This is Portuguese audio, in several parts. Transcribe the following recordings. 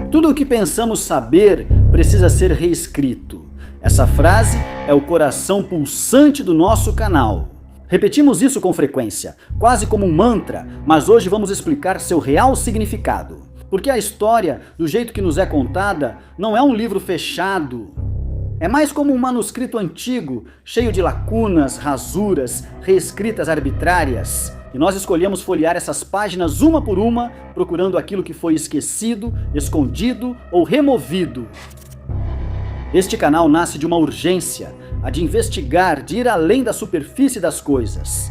Tudo o que pensamos saber precisa ser reescrito. Essa frase é o coração pulsante do nosso canal. Repetimos isso com frequência, quase como um mantra, mas hoje vamos explicar seu real significado. Porque a história, do jeito que nos é contada, não é um livro fechado. É mais como um manuscrito antigo, cheio de lacunas, rasuras, reescritas arbitrárias. E nós escolhemos folhear essas páginas uma por uma, procurando aquilo que foi esquecido, escondido ou removido. Este canal nasce de uma urgência, a de investigar, de ir além da superfície das coisas.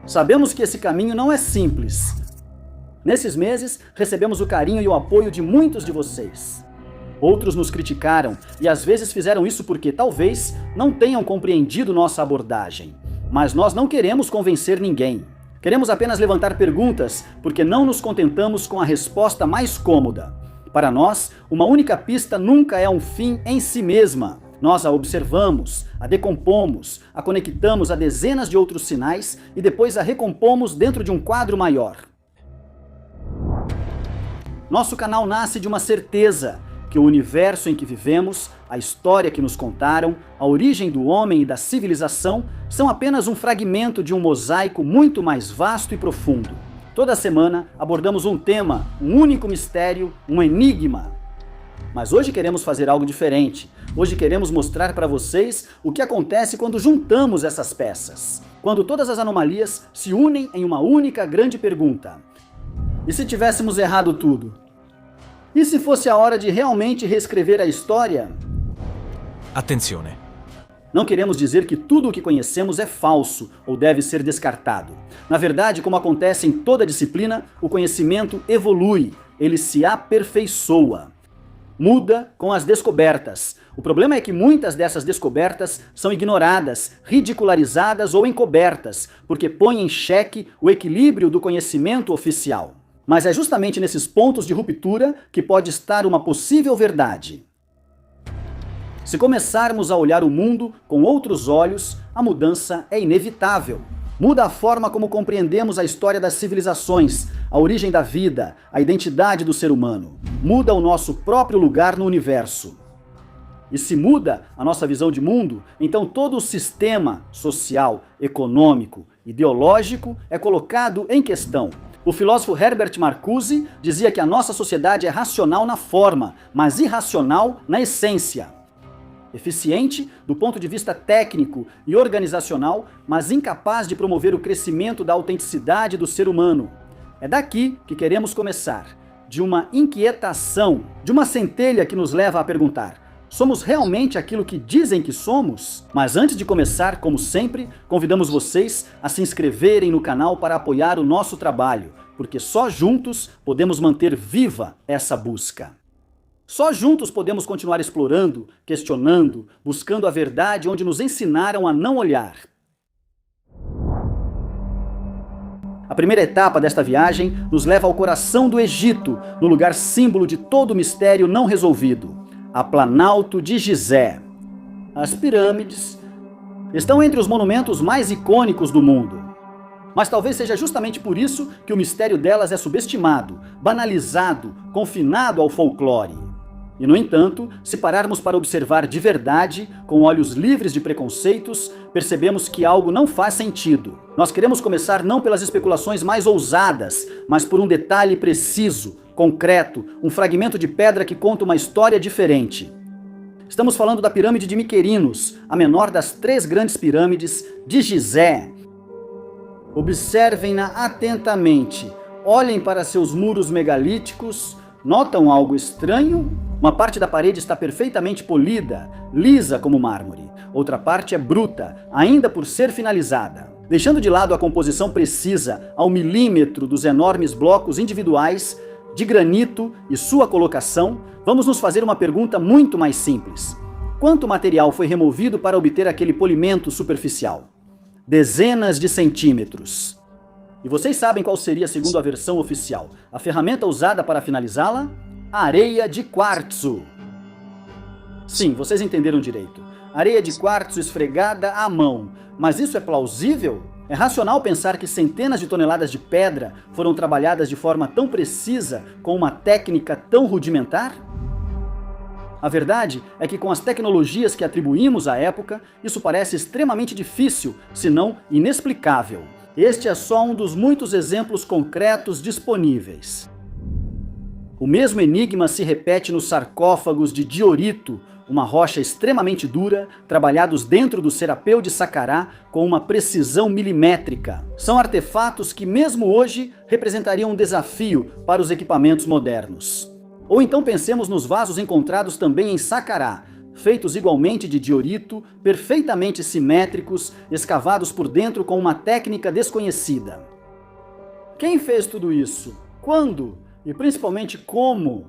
Sabemos que esse caminho não é simples. Nesses meses, recebemos o carinho e o apoio de muitos de vocês. Outros nos criticaram e às vezes fizeram isso porque talvez não tenham compreendido nossa abordagem. Mas nós não queremos convencer ninguém. Queremos apenas levantar perguntas porque não nos contentamos com a resposta mais cômoda. Para nós, uma única pista nunca é um fim em si mesma. Nós a observamos, a decompomos, a conectamos a dezenas de outros sinais e depois a recompomos dentro de um quadro maior. Nosso canal nasce de uma certeza que o universo em que vivemos, a história que nos contaram, a origem do homem e da civilização são apenas um fragmento de um mosaico muito mais vasto e profundo. Toda semana abordamos um tema, um único mistério, um enigma. Mas hoje queremos fazer algo diferente. Hoje queremos mostrar para vocês o que acontece quando juntamos essas peças. Quando todas as anomalias se unem em uma única grande pergunta. E se tivéssemos errado tudo? E se fosse a hora de realmente reescrever a história? Attenzione. Não queremos dizer que tudo o que conhecemos é falso ou deve ser descartado. Na verdade, como acontece em toda disciplina, o conhecimento evolui, ele se aperfeiçoa. Muda com as descobertas. O problema é que muitas dessas descobertas são ignoradas, ridicularizadas ou encobertas, porque põem em xeque o equilíbrio do conhecimento oficial. Mas é justamente nesses pontos de ruptura que pode estar uma possível verdade. Se começarmos a olhar o mundo com outros olhos, a mudança é inevitável. Muda a forma como compreendemos a história das civilizações, a origem da vida, a identidade do ser humano. Muda o nosso próprio lugar no universo. E se muda a nossa visão de mundo, então todo o sistema social, econômico, ideológico é colocado em questão. O filósofo Herbert Marcuse dizia que a nossa sociedade é racional na forma, mas irracional na essência. Eficiente do ponto de vista técnico e organizacional, mas incapaz de promover o crescimento da autenticidade do ser humano. É daqui que queremos começar, de uma inquietação, de uma centelha que nos leva a perguntar: somos realmente aquilo que dizem que somos? Mas antes de começar, como sempre, convidamos vocês a se inscreverem no canal para apoiar o nosso trabalho, porque só juntos podemos manter viva essa busca. Só juntos podemos continuar explorando, questionando, buscando a verdade onde nos ensinaram a não olhar. A primeira etapa desta viagem nos leva ao coração do Egito, no lugar símbolo de todo o mistério não resolvido. A Planalto de Gizé. As pirâmides estão entre os monumentos mais icônicos do mundo. Mas talvez seja justamente por isso que o mistério delas é subestimado, banalizado, confinado ao folclore. E, no entanto, se pararmos para observar de verdade, com olhos livres de preconceitos, percebemos que algo não faz sentido. Nós queremos começar não pelas especulações mais ousadas, mas por um detalhe preciso, concreto, um fragmento de pedra que conta uma história diferente. Estamos falando da pirâmide de Miquerinos, a menor das 3 grandes pirâmides de Gizé. Observem-na atentamente, olhem para seus muros megalíticos, notam algo estranho? Uma parte da parede está perfeitamente polida, lisa como mármore. Outra parte é bruta, ainda por ser finalizada. Deixando de lado a composição precisa, ao milímetro, dos enormes blocos individuais de granito e sua colocação, vamos nos fazer uma pergunta muito mais simples. Quanto material foi removido para obter aquele polimento superficial? Dezenas de centímetros. E vocês sabem qual seria, segundo a versão oficial, a ferramenta usada para finalizá-la? Areia de quartzo. Sim, vocês entenderam direito. Areia de quartzo esfregada à mão. Mas isso é plausível? É racional pensar que centenas de toneladas de pedra foram trabalhadas de forma tão precisa, com uma técnica tão rudimentar? A verdade é que com as tecnologias que atribuímos à época, isso parece extremamente difícil, se não inexplicável. Este é só um dos muitos exemplos concretos disponíveis. O mesmo enigma se repete nos sarcófagos de diorito, uma rocha extremamente dura, trabalhados dentro do Serapeu de Saqqarah com uma precisão milimétrica. São artefatos que mesmo hoje representariam um desafio para os equipamentos modernos. Ou então pensemos nos vasos encontrados também em Saqqarah, feitos igualmente de diorito, perfeitamente simétricos, escavados por dentro com uma técnica desconhecida. Quem fez tudo isso? Quando? E principalmente como?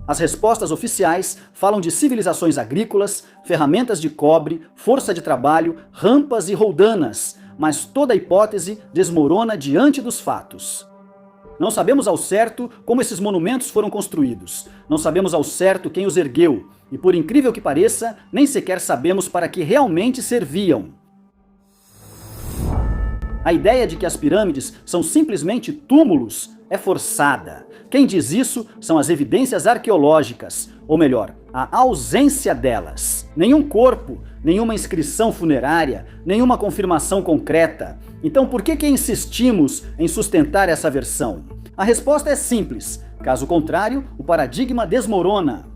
As respostas oficiais falam de civilizações agrícolas, ferramentas de cobre, força de trabalho, rampas e roldanas, mas toda hipótese desmorona diante dos fatos. Não sabemos ao certo como esses monumentos foram construídos, não sabemos ao certo quem os ergueu, e por incrível que pareça, nem sequer sabemos para que realmente serviam. A ideia de que as pirâmides são simplesmente túmulos é forçada. Quem diz isso são as evidências arqueológicas, ou melhor, a ausência delas. Nenhum corpo, nenhuma inscrição funerária, nenhuma confirmação concreta. Então por que insistimos em sustentar essa versão? A resposta é simples. Caso contrário, o paradigma desmorona.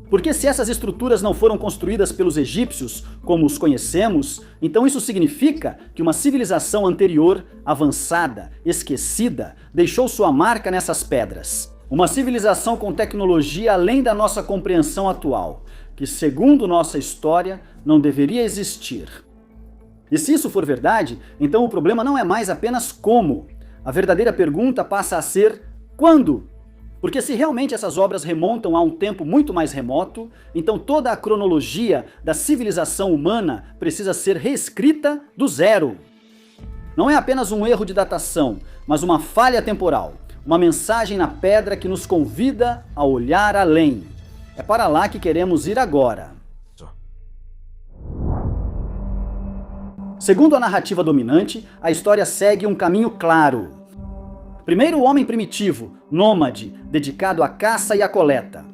Porque se essas estruturas não foram construídas pelos egípcios, como os conhecemos, então isso significa que uma civilização anterior, avançada, esquecida, deixou sua marca nessas pedras. Uma civilização com tecnologia além da nossa compreensão atual, que segundo nossa história não deveria existir. E se isso for verdade, então o problema não é mais apenas como. A verdadeira pergunta passa a ser quando? Porque se realmente essas obras remontam a um tempo muito mais remoto, então toda a cronologia da civilização humana precisa ser reescrita do zero. Não é apenas um erro de datação, mas uma falha temporal, uma mensagem na pedra que nos convida a olhar além. É para lá que queremos ir agora. Segundo a narrativa dominante, a história segue um caminho claro. Primeiro o homem primitivo, nômade, dedicado à caça e à coleta.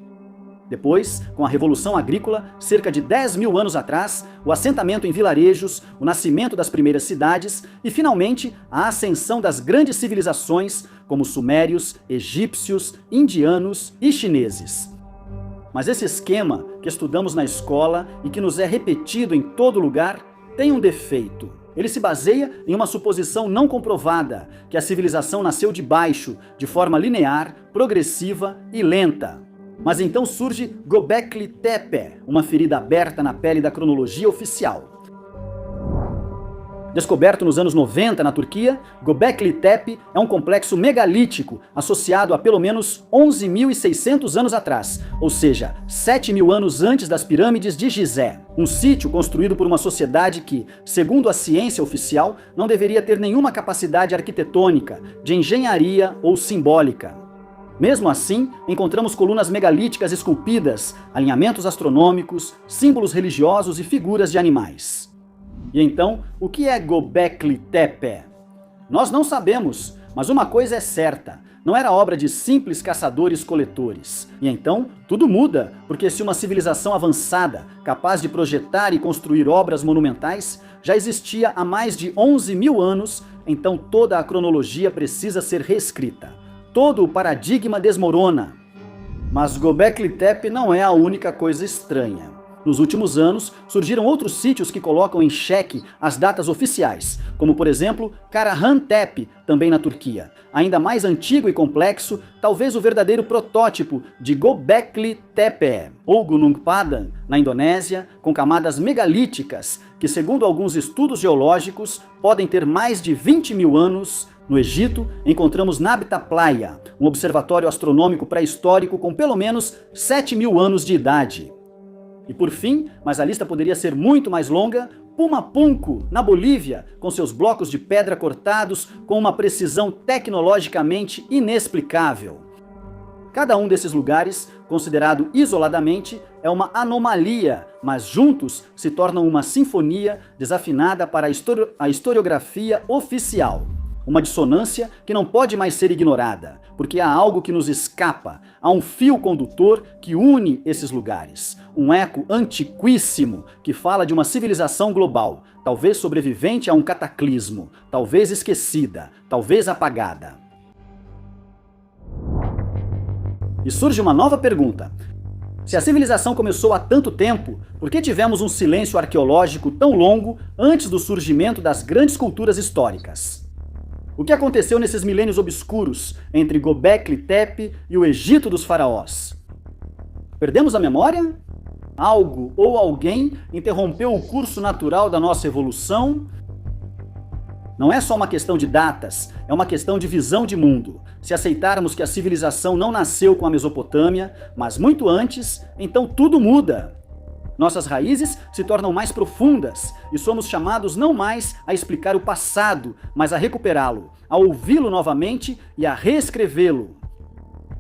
Depois, com a Revolução Agrícola, cerca de 10 mil anos atrás, o assentamento em vilarejos, o nascimento das primeiras cidades e, finalmente, a ascensão das grandes civilizações, como sumérios, egípcios, indianos e chineses. Mas esse esquema que estudamos na escola e que nos é repetido em todo lugar tem um defeito. Ele se baseia em uma suposição não comprovada, que a civilização nasceu de baixo, de forma linear, progressiva e lenta. Mas então surge Göbekli Tepe, uma ferida aberta na pele da cronologia oficial. Descoberto nos anos 90 na Turquia, Göbekli Tepe é um complexo megalítico associado a pelo menos 11.600 anos atrás, ou seja, 7.000 anos antes das pirâmides de Gizé. Um sítio construído por uma sociedade que, segundo a ciência oficial, não deveria ter nenhuma capacidade arquitetônica, de engenharia ou simbólica. Mesmo assim, encontramos colunas megalíticas esculpidas, alinhamentos astronômicos, símbolos religiosos e figuras de animais. E então, o que é Göbekli Tepe? Nós não sabemos, mas uma coisa é certa, não era obra de simples caçadores-coletores. E então, tudo muda, porque se uma civilização avançada, capaz de projetar e construir obras monumentais, já existia há mais de 11 mil anos, então toda a cronologia precisa ser reescrita. Todo o paradigma desmorona. Mas Göbekli Tepe não é a única coisa estranha. Nos últimos anos, surgiram outros sítios que colocam em xeque as datas oficiais, como por exemplo Karahan Tepe, também na Turquia. Ainda mais antigo e complexo, talvez o verdadeiro protótipo de Göbekli Tepe, ou Gunung Padang, na Indonésia, com camadas megalíticas, que segundo alguns estudos geológicos, podem ter mais de 20 mil anos. No Egito, encontramos Nabta Playa, um observatório astronômico pré-histórico com pelo menos 7 mil anos de idade. E por fim, mas a lista poderia ser muito mais longa, Pumapunku, na Bolívia, com seus blocos de pedra cortados com uma precisão tecnologicamente inexplicável. Cada um desses lugares, considerado isoladamente, é uma anomalia, mas juntos se tornam uma sinfonia desafinada para a historiografia oficial. Uma dissonância que não pode mais ser ignorada, porque há algo que nos escapa, há um fio condutor que une esses lugares, um eco antiquíssimo que fala de uma civilização global, talvez sobrevivente a um cataclismo, talvez esquecida, talvez apagada. E surge uma nova pergunta. Se a civilização começou há tanto tempo, por que tivemos um silêncio arqueológico tão longo antes do surgimento das grandes culturas históricas? O que aconteceu nesses milênios obscuros entre Göbekli Tepe e o Egito dos faraós? Perdemos a memória? Algo ou alguém interrompeu o curso natural da nossa evolução? Não é só uma questão de datas, é uma questão de visão de mundo. Se aceitarmos que a civilização não nasceu com a Mesopotâmia, mas muito antes, então tudo muda. Nossas raízes se tornam mais profundas e somos chamados não mais a explicar o passado, mas a recuperá-lo, a ouvi-lo novamente e a reescrevê-lo.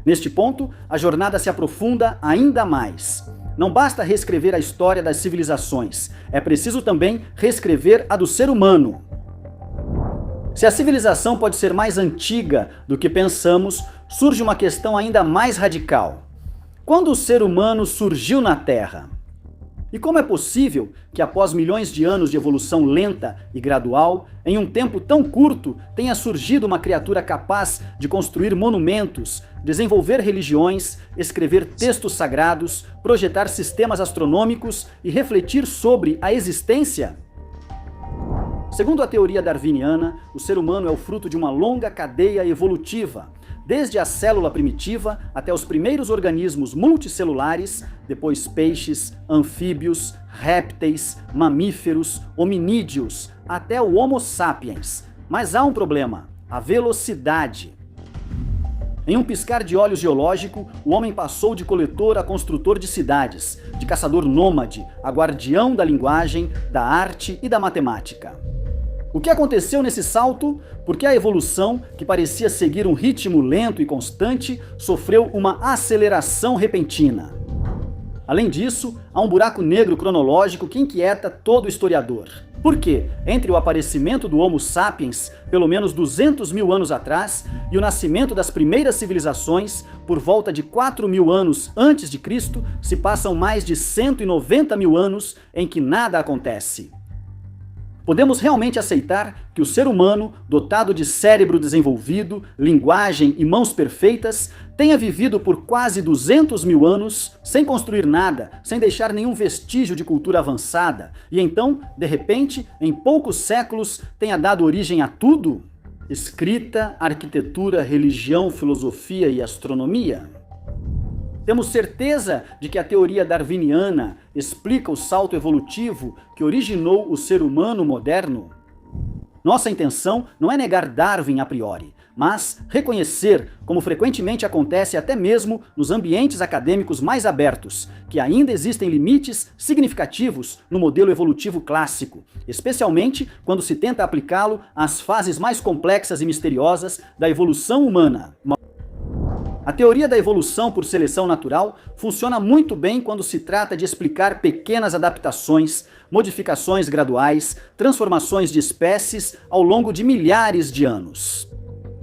Neste ponto, a jornada se aprofunda ainda mais. Não basta reescrever a história das civilizações, é preciso também reescrever a do ser humano. Se a civilização pode ser mais antiga do que pensamos, surge uma questão ainda mais radical. Quando o ser humano surgiu na Terra? E como é possível que após milhões de anos de evolução lenta e gradual, em um tempo tão curto, tenha surgido uma criatura capaz de construir monumentos, desenvolver religiões, escrever textos sagrados, projetar sistemas astronômicos e refletir sobre a existência? Segundo a teoria darwiniana, o ser humano é o fruto de uma longa cadeia evolutiva, desde a célula primitiva até os primeiros organismos multicelulares, depois peixes, anfíbios, répteis, mamíferos, hominídeos, até o Homo sapiens. Mas há um problema: a velocidade. Em um piscar de olhos geológico, o homem passou de coletor a construtor de cidades, de caçador nômade a guardião da linguagem, da arte e da matemática. O que aconteceu nesse salto? Porque a evolução, que parecia seguir um ritmo lento e constante, sofreu uma aceleração repentina. Além disso, há um buraco negro cronológico que inquieta todo historiador. Por quê? Entre o aparecimento do Homo sapiens, pelo menos 200 mil anos atrás, e o nascimento das primeiras civilizações, por volta de 4 mil anos antes de Cristo, se passam mais de 190 mil anos em que nada acontece. Podemos realmente aceitar que o ser humano, dotado de cérebro desenvolvido, linguagem e mãos perfeitas, tenha vivido por quase 200 mil anos sem construir nada, sem deixar nenhum vestígio de cultura avançada, e então, de repente, em poucos séculos, tenha dado origem a tudo? Escrita, arquitetura, religião, filosofia e astronomia? Temos certeza de que a teoria darwiniana explica o salto evolutivo que originou o ser humano moderno? Nossa intenção não é negar Darwin a priori, mas reconhecer, como frequentemente acontece até mesmo nos ambientes acadêmicos mais abertos, que ainda existem limites significativos no modelo evolutivo clássico, especialmente quando se tenta aplicá-lo às fases mais complexas e misteriosas da evolução humana. A teoria da evolução por seleção natural funciona muito bem quando se trata de explicar pequenas adaptações, modificações graduais, transformações de espécies ao longo de milhares de anos.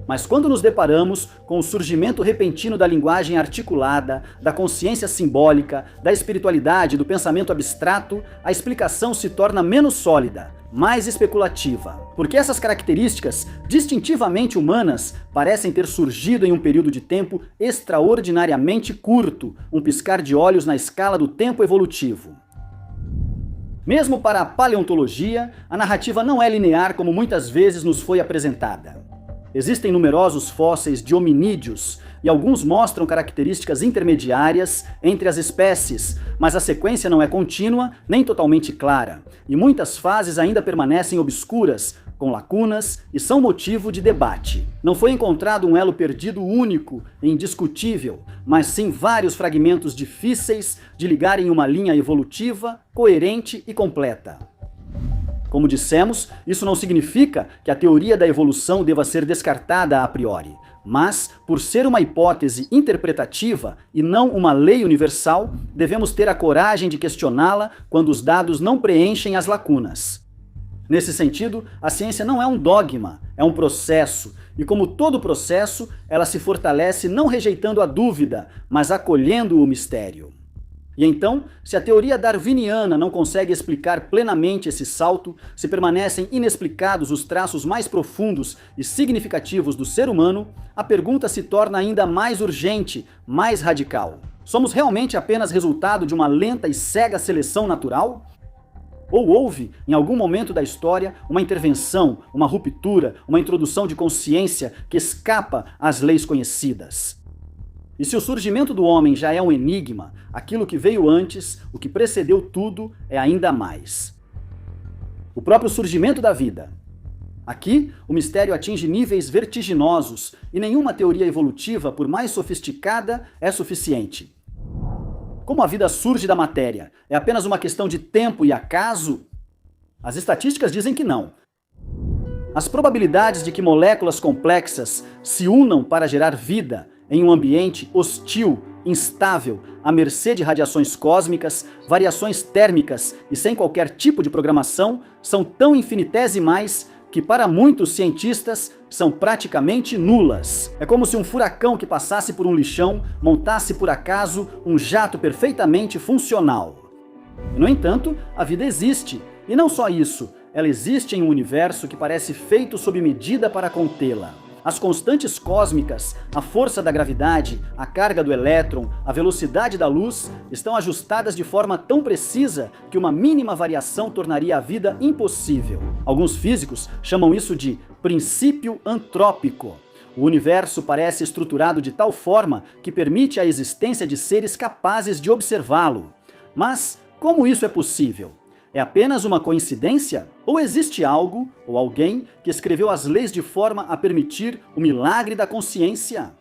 Mas quando nos deparamos com o surgimento repentino da linguagem articulada, da consciência simbólica, da espiritualidade, do pensamento abstrato, a explicação se torna menos sólida, mais especulativa, porque essas características distintivamente humanas parecem ter surgido em um período de tempo extraordinariamente curto, um piscar de olhos na escala do tempo evolutivo. Mesmo para a paleontologia, a narrativa não é linear como muitas vezes nos foi apresentada. Existem numerosos fósseis de hominídeos e alguns mostram características intermediárias entre as espécies, mas a sequência não é contínua nem totalmente clara, e muitas fases ainda permanecem obscuras, com lacunas e são motivo de debate. Não foi encontrado um elo perdido único e indiscutível, mas sim vários fragmentos difíceis de ligar em uma linha evolutiva, coerente e completa. Como dissemos, isso não significa que a teoria da evolução deva ser descartada a priori, Mas, por ser uma hipótese interpretativa e não uma lei universal, devemos ter a coragem de questioná-la quando os dados não preenchem as lacunas. Nesse sentido, a ciência não é um dogma, é um processo, e como todo processo, ela se fortalece não rejeitando a dúvida, mas acolhendo o mistério. E então, se a teoria darwiniana não consegue explicar plenamente esse salto, se permanecem inexplicados os traços mais profundos e significativos do ser humano, a pergunta se torna ainda mais urgente, mais radical. Somos realmente apenas resultado de uma lenta e cega seleção natural? Ou houve, em algum momento da história, uma intervenção, uma ruptura, uma introdução de consciência que escapa às leis conhecidas? E se o surgimento do homem já é um enigma, aquilo que veio antes, o que precedeu tudo, é ainda mais. O próprio surgimento da vida. Aqui, o mistério atinge níveis vertiginosos e nenhuma teoria evolutiva, por mais sofisticada, é suficiente. Como a vida surge da matéria? É apenas uma questão de tempo e acaso? As estatísticas dizem que não. As probabilidades de que moléculas complexas se unam para gerar vida em um ambiente hostil, instável, à mercê de radiações cósmicas, variações térmicas e sem qualquer tipo de programação, são tão infinitesimais que para muitos cientistas são praticamente nulas. É como se um furacão que passasse por um lixão montasse por acaso um jato perfeitamente funcional. E, no entanto, a vida existe. E não só isso, ela existe em um universo que parece feito sob medida para contê-la. As constantes cósmicas, a força da gravidade, a carga do elétron, a velocidade da luz estão ajustadas de forma tão precisa que uma mínima variação tornaria a vida impossível. Alguns físicos chamam isso de princípio antrópico. O universo parece estruturado de tal forma que permite a existência de seres capazes de observá-lo. Mas como isso é possível? É apenas uma coincidência? Ou existe algo, ou alguém, que escreveu as leis de forma a permitir o milagre da consciência?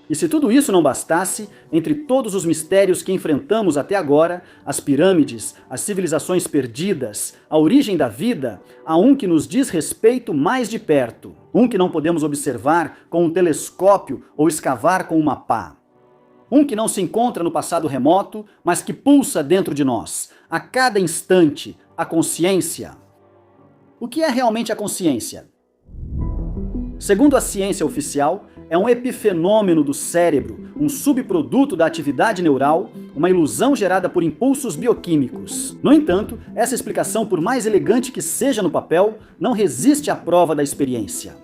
E se tudo isso não bastasse, entre todos os mistérios que enfrentamos até agora, as pirâmides, as civilizações perdidas, a origem da vida, há um que nos diz respeito mais de perto. Um que não podemos observar com um telescópio ou escavar com uma pá. Um que não se encontra no passado remoto, mas que pulsa dentro de nós, a cada instante, a consciência. O que é realmente a consciência? Segundo a ciência oficial, é um epifenômeno do cérebro, um subproduto da atividade neural, uma ilusão gerada por impulsos bioquímicos. No entanto, essa explicação, por mais elegante que seja no papel, não resiste à prova da experiência.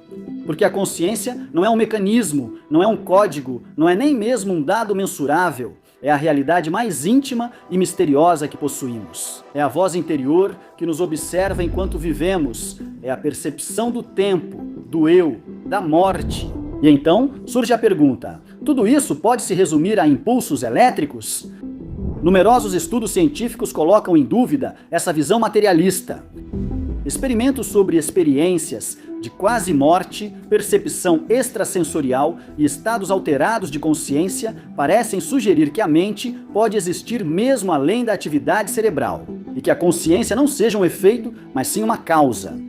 Porque a consciência não é um mecanismo, não é um código, não é nem mesmo um dado mensurável. É a realidade mais íntima e misteriosa que possuímos. É a voz interior que nos observa enquanto vivemos. É a percepção do tempo, do eu, da morte. E então surge a pergunta: tudo isso pode se resumir a impulsos elétricos? Numerosos estudos científicos colocam em dúvida essa visão materialista. Experimentos sobre experiências de quase morte, percepção extrasensorial e estados alterados de consciência parecem sugerir que a mente pode existir mesmo além da atividade cerebral, e que a consciência não seja um efeito, mas sim uma causa.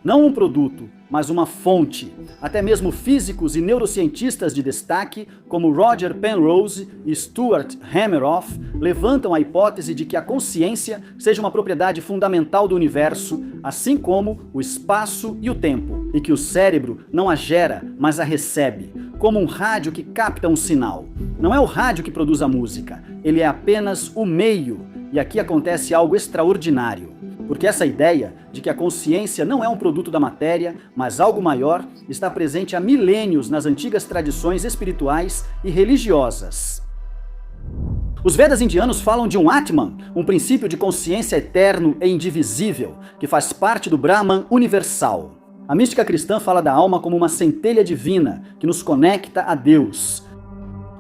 Não um produto, mas uma fonte. Até mesmo físicos e neurocientistas de destaque, como Roger Penrose e Stuart Hameroff, levantam a hipótese de que a consciência seja uma propriedade fundamental do universo, assim como o espaço e o tempo, e que o cérebro não a gera, mas a recebe, como um rádio que capta um sinal. Não é o rádio que produz a música, ele é apenas o meio, e aqui acontece algo extraordinário. Porque essa ideia de que a consciência não é um produto da matéria, mas algo maior, está presente há milênios nas antigas tradições espirituais e religiosas. Os Vedas indianos falam de um Atman, um princípio de consciência eterno e indivisível, que faz parte do Brahman universal. A mística cristã fala da alma como uma centelha divina, que nos conecta a Deus.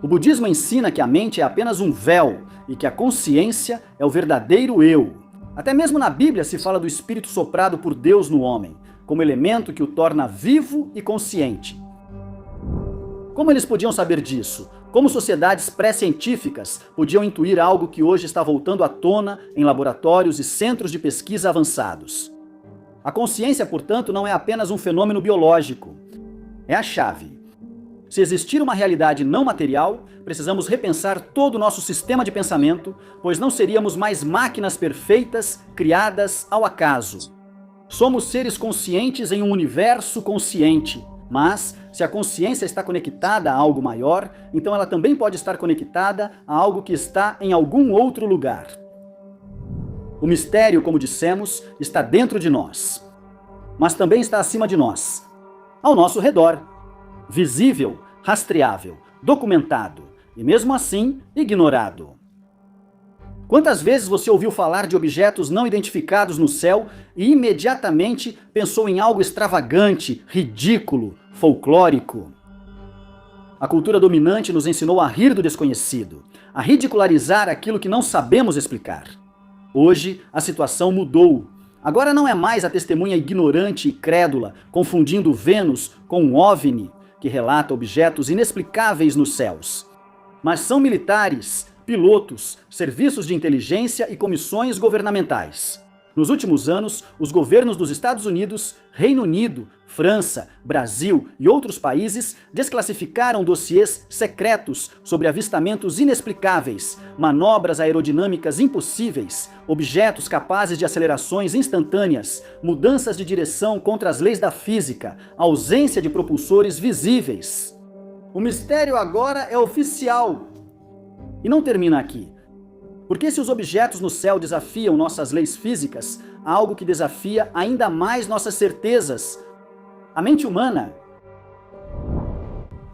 O budismo ensina que a mente é apenas um véu, e que a consciência é o verdadeiro eu. Até mesmo na Bíblia se fala do espírito soprado por Deus no homem, como elemento que o torna vivo e consciente. Como eles podiam saber disso? Como sociedades pré-científicas podiam intuir algo que hoje está voltando à tona em laboratórios e centros de pesquisa avançados? A consciência, portanto, não é apenas um fenômeno biológico. É a chave. Se existir uma realidade não material, precisamos repensar todo o nosso sistema de pensamento, pois não seríamos mais máquinas perfeitas criadas ao acaso. Somos seres conscientes em um universo consciente, mas se a consciência está conectada a algo maior, então ela também pode estar conectada a algo que está em algum outro lugar. O mistério, como dissemos, está dentro de nós, mas também está acima de nós, ao nosso redor, visível, rastreável, documentado e mesmo assim ignorado. Quantas vezes você ouviu falar de objetos não identificados no céu e imediatamente pensou em algo extravagante, ridículo, folclórico? A cultura dominante nos ensinou a rir do desconhecido, a ridicularizar aquilo que não sabemos explicar. Hoje, a situação mudou. Agora não é mais a testemunha ignorante e crédula, confundindo Vênus com um OVNI, que relata objetos inexplicáveis nos céus. Mas são militares, pilotos, serviços de inteligência e comissões governamentais. Nos últimos anos, os governos dos Estados Unidos, Reino Unido, França, Brasil e outros países desclassificaram dossiês secretos sobre avistamentos inexplicáveis, manobras aerodinâmicas impossíveis, objetos capazes de acelerações instantâneas, mudanças de direção contra as leis da física, ausência de propulsores visíveis. O mistério agora é oficial. E não termina aqui. Porque se os objetos no céu desafiam nossas leis físicas, há algo que desafia ainda mais nossas certezas: a mente humana.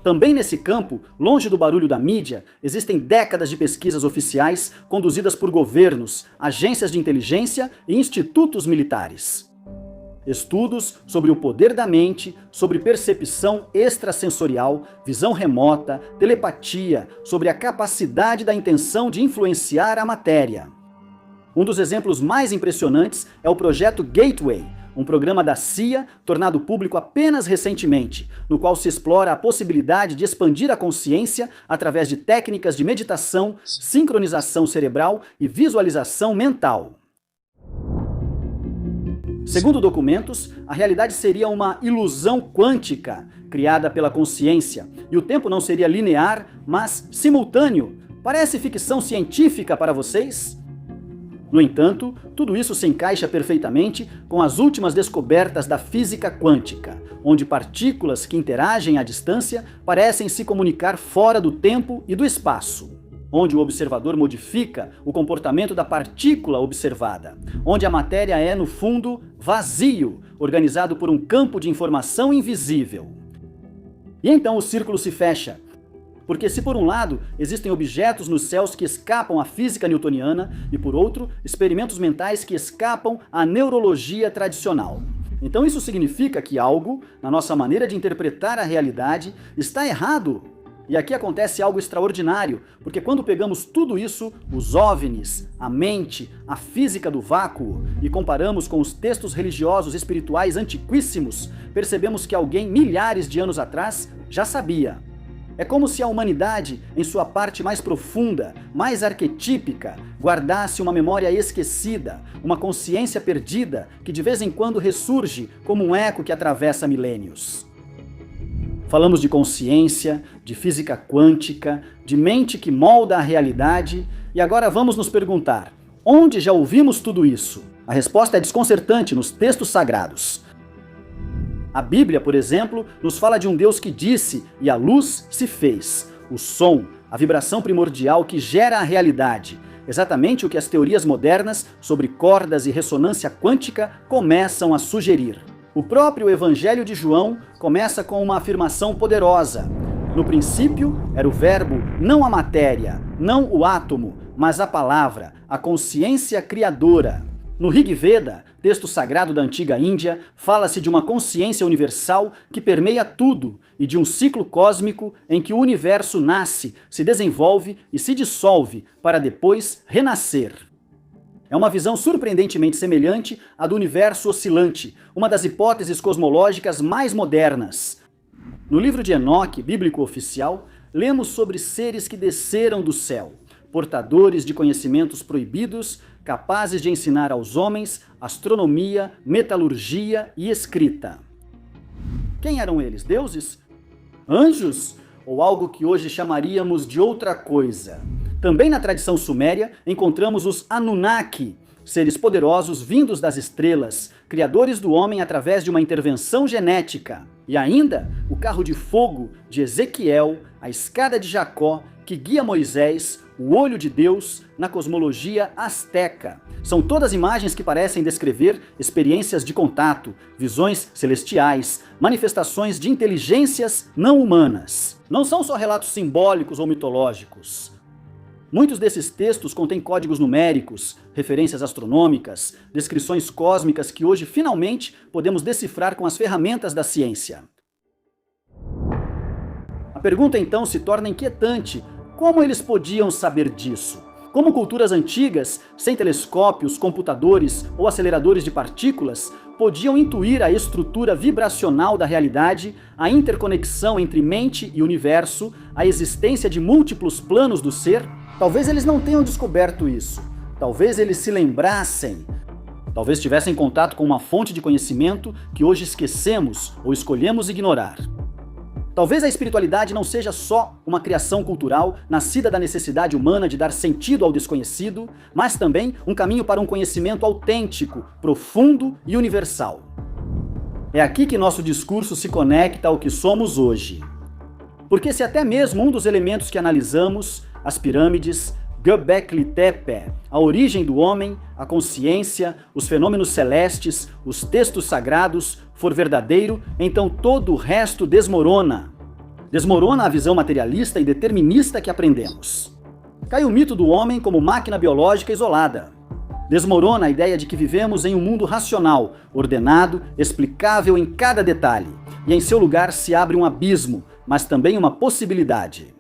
Também nesse campo, longe do barulho da mídia, existem décadas de pesquisas oficiais conduzidas por governos, agências de inteligência e institutos militares. Estudos sobre o poder da mente, sobre percepção extrasensorial, visão remota, telepatia, sobre a capacidade da intenção de influenciar a matéria. Um dos exemplos mais impressionantes é o projeto Gateway, um programa da CIA tornado público apenas recentemente, no qual se explora a possibilidade de expandir a consciência através de técnicas de meditação, sincronização cerebral e visualização mental. Segundo documentos, a realidade seria uma ilusão quântica, criada pela consciência, e o tempo não seria linear, mas simultâneo. Parece ficção científica para vocês? No entanto, tudo isso se encaixa perfeitamente com as últimas descobertas da física quântica, onde partículas que interagem à distância parecem se comunicar fora do tempo e do espaço, onde o observador modifica o comportamento da partícula observada, onde a matéria é, no fundo, vazio, organizado por um campo de informação invisível. E então o círculo se fecha, porque se por um lado existem objetos nos céus que escapam à física newtoniana e por outro, experimentos mentais que escapam à neurologia tradicional. Então isso significa que algo, na nossa maneira de interpretar a realidade, está errado. E aqui acontece algo extraordinário, porque quando pegamos tudo isso, os OVNIs, a mente, a física do vácuo, e comparamos com os textos religiosos espirituais antiquíssimos, percebemos que alguém milhares de anos atrás já sabia. É como se a humanidade, em sua parte mais profunda, mais arquetípica, guardasse uma memória esquecida, uma consciência perdida que de vez em quando ressurge como um eco que atravessa milênios. Falamos de consciência, de física quântica, de mente que molda a realidade, e agora vamos nos perguntar: onde já ouvimos tudo isso? A resposta é desconcertante nos textos sagrados. A Bíblia, por exemplo, nos fala de um Deus que disse, e a luz se fez. O som, a vibração primordial que gera a realidade. Exatamente o que as teorias modernas sobre cordas e ressonância quântica começam a sugerir. O próprio Evangelho de João começa com uma afirmação poderosa. No princípio era o verbo, não a matéria, não o átomo, mas a palavra, a consciência criadora. No Rig Veda, texto sagrado da antiga Índia, fala-se de uma consciência universal que permeia tudo e de um ciclo cósmico em que o universo nasce, se desenvolve e se dissolve para depois renascer. É uma visão surpreendentemente semelhante à do universo oscilante, uma das hipóteses cosmológicas mais modernas. No livro de Enoque, bíblico oficial, lemos sobre seres que desceram do céu, portadores de conhecimentos proibidos, capazes de ensinar aos homens astronomia, metalurgia e escrita. Quem eram eles? Deuses? Anjos? ou algo que hoje chamaríamos de outra coisa. Também na tradição suméria encontramos os Anunnaki, seres poderosos vindos das estrelas, criadores do homem através de uma intervenção genética. E ainda o carro de fogo de Ezequiel, a escada de Jacó, que guia Moisés, o olho de Deus, na cosmologia asteca. São todas imagens que parecem descrever experiências de contato, visões celestiais, manifestações de inteligências não humanas. Não são só relatos simbólicos ou mitológicos. Muitos desses textos contêm códigos numéricos, referências astronômicas, descrições cósmicas que hoje finalmente podemos decifrar com as ferramentas da ciência. A pergunta então se torna inquietante: como eles podiam saber disso? Como culturas antigas, sem telescópios, computadores ou aceleradores de partículas, podiam intuir a estrutura vibracional da realidade, a interconexão entre mente e universo, a existência de múltiplos planos do ser? Talvez eles não tenham descoberto isso. Talvez eles se lembrassem. Talvez tivessem contato com uma fonte de conhecimento que hoje esquecemos ou escolhemos ignorar. Talvez a espiritualidade não seja só uma criação cultural nascida da necessidade humana de dar sentido ao desconhecido, mas também um caminho para um conhecimento autêntico, profundo e universal. É aqui que nosso discurso se conecta ao que somos hoje. Porque se até mesmo um dos elementos que analisamos, as pirâmides, Göbekli Tepe, a origem do homem, a consciência, os fenômenos celestes, os textos sagrados, for verdadeiro, então todo o resto desmorona. Desmorona a visão materialista e determinista que aprendemos. Cai o mito do homem como máquina biológica isolada. Desmorona a ideia de que vivemos em um mundo racional, ordenado, explicável em cada detalhe. E em seu lugar se abre um abismo, mas também uma possibilidade.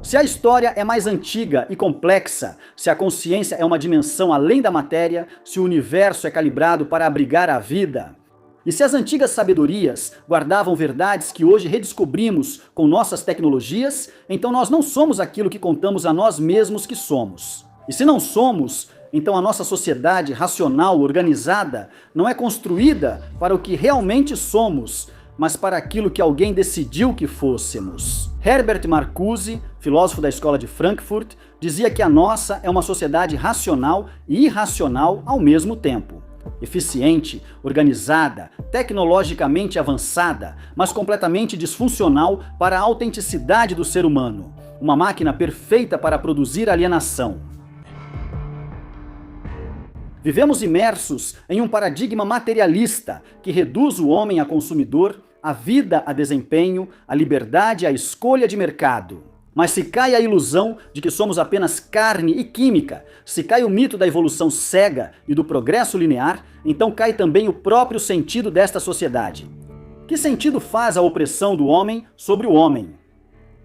Se a história é mais antiga e complexa, se a consciência é uma dimensão além da matéria, se o universo é calibrado para abrigar a vida, e se as antigas sabedorias guardavam verdades que hoje redescobrimos com nossas tecnologias, então nós não somos aquilo que contamos a nós mesmos que somos. E se não somos, então a nossa sociedade racional, organizada, não é construída para o que realmente somos, mas para aquilo que alguém decidiu que fôssemos. Herbert Marcuse, filósofo da Escola de Frankfurt, dizia que a nossa é uma sociedade racional e irracional ao mesmo tempo. Eficiente, organizada, tecnologicamente avançada, mas completamente disfuncional para a autenticidade do ser humano. Uma máquina perfeita para produzir alienação. Vivemos imersos em um paradigma materialista que reduz o homem a consumidor, a vida a desempenho, a liberdade à escolha de mercado. Mas se cai a ilusão de que somos apenas carne e química, se cai o mito da evolução cega e do progresso linear, então cai também o próprio sentido desta sociedade. Que sentido faz a opressão do homem sobre o homem?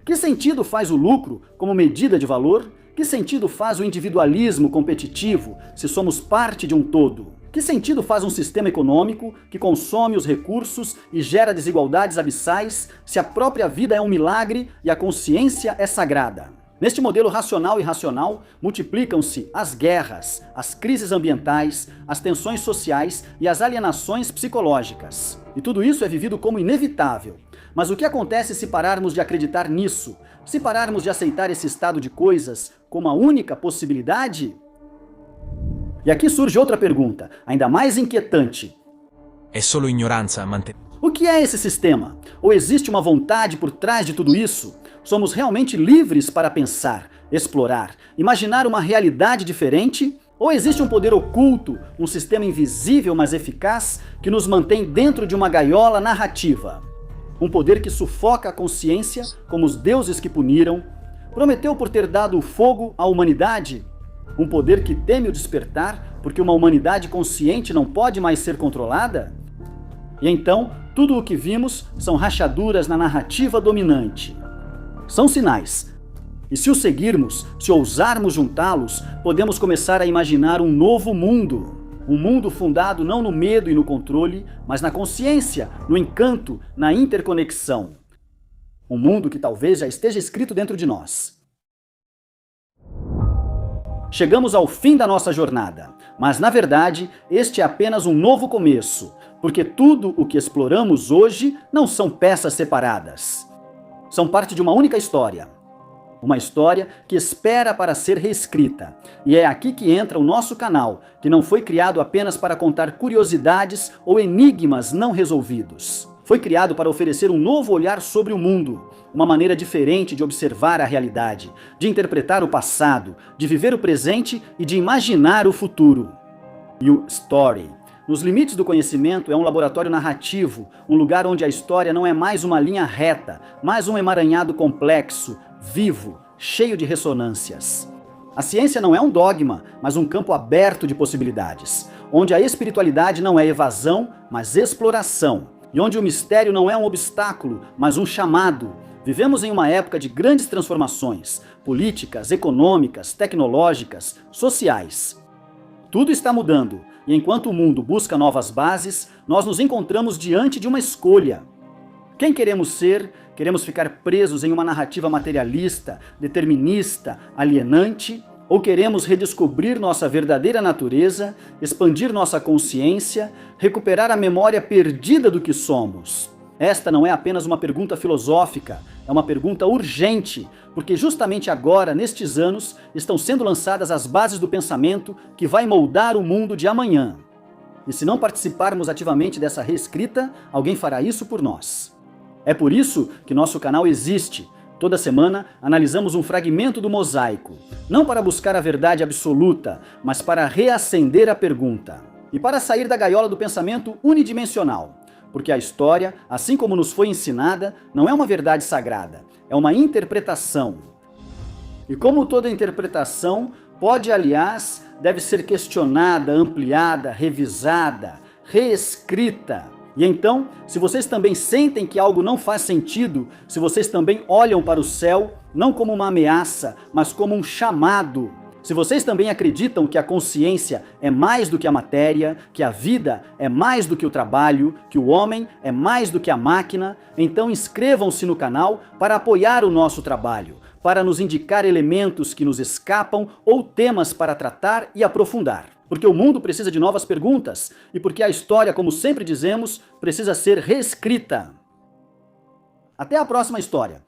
Que sentido faz o lucro como medida de valor? Que sentido faz o individualismo competitivo se somos parte de um todo? Que sentido faz um sistema econômico que consome os recursos e gera desigualdades abissais se a própria vida é um milagre e a consciência é sagrada? Neste modelo racional e irracional, multiplicam-se as guerras, as crises ambientais, as tensões sociais e as alienações psicológicas. E tudo isso é vivido como inevitável. Mas o que acontece se pararmos de acreditar nisso? Se pararmos de aceitar esse estado de coisas como a única possibilidade? E aqui surge outra pergunta, ainda mais inquietante. È solo ignoranza mantenere. O que é esse sistema? Ou existe uma vontade por trás de tudo isso? Somos realmente livres para pensar, explorar, imaginar uma realidade diferente? Ou existe um poder oculto, um sistema invisível mas eficaz, que nos mantém dentro de uma gaiola narrativa? Um poder que sufoca a consciência, como os deuses que puniram, prometeu por ter dado o fogo à humanidade? Um poder que teme o despertar, porque uma humanidade consciente não pode mais ser controlada? E então, tudo o que vimos são rachaduras na narrativa dominante. São sinais. E se os seguirmos, se ousarmos juntá-los, podemos começar a imaginar um novo mundo. Um mundo fundado não no medo e no controle, mas na consciência, no encanto, na interconexão. Um mundo que talvez já esteja escrito dentro de nós. Chegamos ao fim da nossa jornada, mas na verdade este é apenas um novo começo, porque tudo o que exploramos hoje não são peças separadas. são parte de uma única história. Uma história que espera para ser reescrita. E é aqui que entra o nosso canal, que não foi criado apenas para contar curiosidades ou enigmas não resolvidos. Foi criado para oferecer um novo olhar sobre o mundo, uma maneira diferente de observar a realidade, de interpretar o passado, de viver o presente e de imaginar o futuro. U-Story. Nos limites do conhecimento é um laboratório narrativo, um lugar onde a história não é mais uma linha reta, mas um emaranhado complexo, vivo, cheio de ressonâncias. A ciência não é um dogma, mas um campo aberto de possibilidades, onde a espiritualidade não é evasão, mas exploração, e onde o mistério não é um obstáculo, mas um chamado. Vivemos em uma época de grandes transformações, políticas, econômicas, tecnológicas, sociais. Tudo está mudando, e enquanto o mundo busca novas bases, nós nos encontramos diante de uma escolha. Quem queremos ser? Queremos ficar presos em uma narrativa materialista, determinista, alienante? Ou queremos redescobrir nossa verdadeira natureza, expandir nossa consciência, recuperar a memória perdida do que somos? Esta não é apenas uma pergunta filosófica, é uma pergunta urgente, porque justamente agora, nestes anos, estão sendo lançadas as bases do pensamento que vai moldar o mundo de amanhã. E se não participarmos ativamente dessa reescrita, alguém fará isso por nós. É por isso que nosso canal existe. Toda semana analisamos um fragmento do mosaico, não para buscar a verdade absoluta, mas para reacender a pergunta. E para sair da gaiola do pensamento unidimensional. Porque a história, assim como nos foi ensinada, não é uma verdade sagrada, é uma interpretação. E como toda interpretação, pode, aliás, deve ser questionada, ampliada, revisada, reescrita. E então, se vocês também sentem que algo não faz sentido, se vocês também olham para o céu, não como uma ameaça, mas como um chamado, se vocês também acreditam que a consciência é mais do que a matéria, que a vida é mais do que o trabalho, que o homem é mais do que a máquina, então inscrevam-se no canal para apoiar o nosso trabalho, para nos indicar elementos que nos escapam ou temas para tratar e aprofundar. Porque o mundo precisa de novas perguntas e porque a história, como sempre dizemos, precisa ser reescrita. Até a próxima história.